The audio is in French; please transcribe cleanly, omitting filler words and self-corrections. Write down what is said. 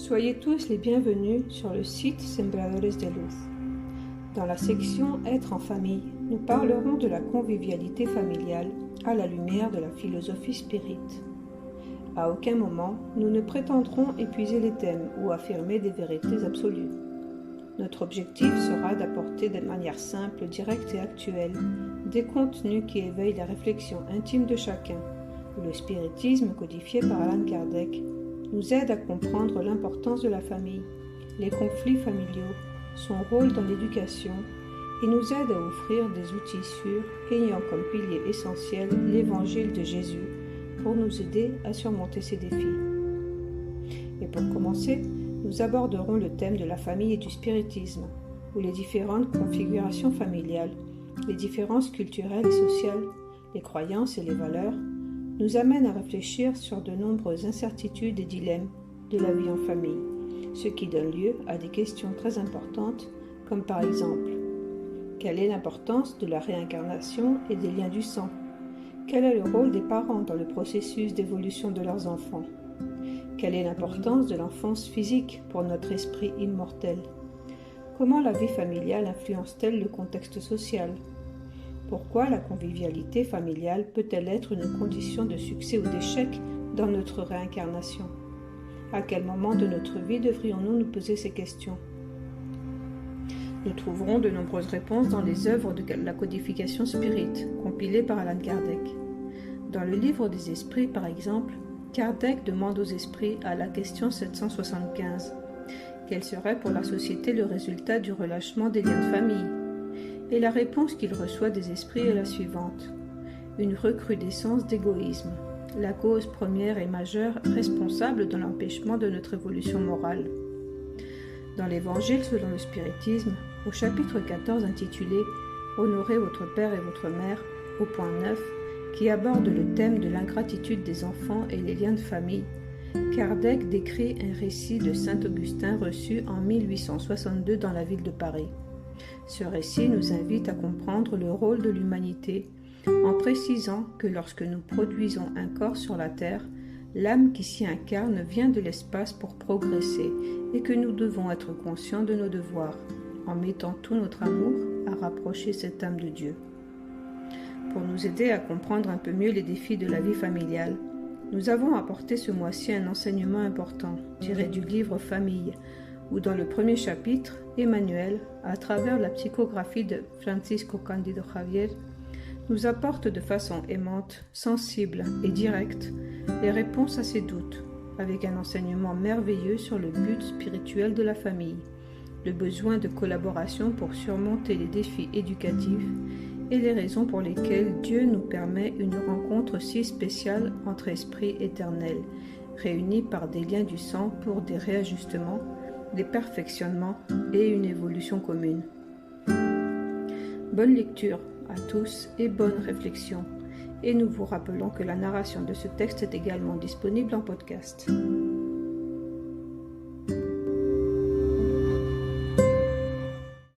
Soyez tous les bienvenus sur le site Sembradores de Luz. Dans la section Être en famille, nous parlerons de la convivialité familiale à la lumière de la philosophie spirite. À aucun moment, nous ne prétendrons épuiser les thèmes ou affirmer des vérités absolues. Notre objectif sera d'apporter de manière simple, directe et actuelle des contenus qui éveillent la réflexion intime de chacun. Le spiritisme, codifié par Allan Kardec, nous aide à comprendre l'importance de la famille, les conflits familiaux, son rôle dans l'éducation et nous aide à offrir des outils sûrs ayant comme pilier essentiel l'évangile de Jésus pour nous aider à surmonter ces défis. Et pour commencer, nous aborderons le thème de la famille et du spiritisme, où les différentes configurations familiales, les différences culturelles et sociales, les croyances et les valeurs nous amènent à réfléchir sur de nombreuses incertitudes et dilemmes de la vie en famille, ce qui donne lieu à des questions très importantes, comme par exemple, quelle est l'importance de la réincarnation et des liens du sang? Quel est le rôle des parents dans le processus d'évolution de leurs enfants? Quelle est l'importance de l'enfance physique pour notre esprit immortel? Comment la vie familiale influence-t-elle le contexte social? Pourquoi la convivialité familiale peut-elle être une condition de succès ou d'échec dans notre réincarnation? À quel moment de notre vie devrions-nous nous poser ces questions? Nous trouverons de nombreuses réponses dans les œuvres de la codification spirite, compilées par Allan Kardec. Dans le livre des esprits, par exemple, Kardec demande aux esprits à la question 775 quel serait pour la société le résultat du relâchement des liens de famille? Et la réponse qu'il reçoit des esprits est la suivante: une recrudescence d'égoïsme, la cause première et majeure responsable de l'empêchement de notre évolution morale. Dans l'Évangile selon le spiritisme, au chapitre 14 intitulé « Honorez votre père et votre mère » au point 9, qui aborde le thème de l'ingratitude des enfants et les liens de famille, Kardec décrit un récit de saint Augustin reçu en 1862 dans la ville de Paris. Ce récit nous invite à comprendre le rôle de l'humanité en précisant que lorsque nous produisons un corps sur la terre, l'âme qui s'y incarne vient de l'espace pour progresser et que nous devons être conscients de nos devoirs, en mettant tout notre amour à rapprocher cette âme de Dieu. Pour nous aider à comprendre un peu mieux les défis de la vie familiale, nous avons apporté ce mois-ci un enseignement important tiré du livre Famille, où dans le premier chapitre, Emmanuel, à travers la psychographie de Francisco Cândido Xavier, nous apporte de façon aimante, sensible et directe les réponses à ses doutes, avec un enseignement merveilleux sur le but spirituel de la famille, le besoin de collaboration pour surmonter les défis éducatifs et les raisons pour lesquelles Dieu nous permet une rencontre si spéciale entre esprits éternels, réunis par des liens du sang pour des réajustements, des perfectionnements et une évolution commune. Bonne lecture à tous et bonne réflexion. Et nous vous rappelons que la narration de ce texte est également disponible en podcast.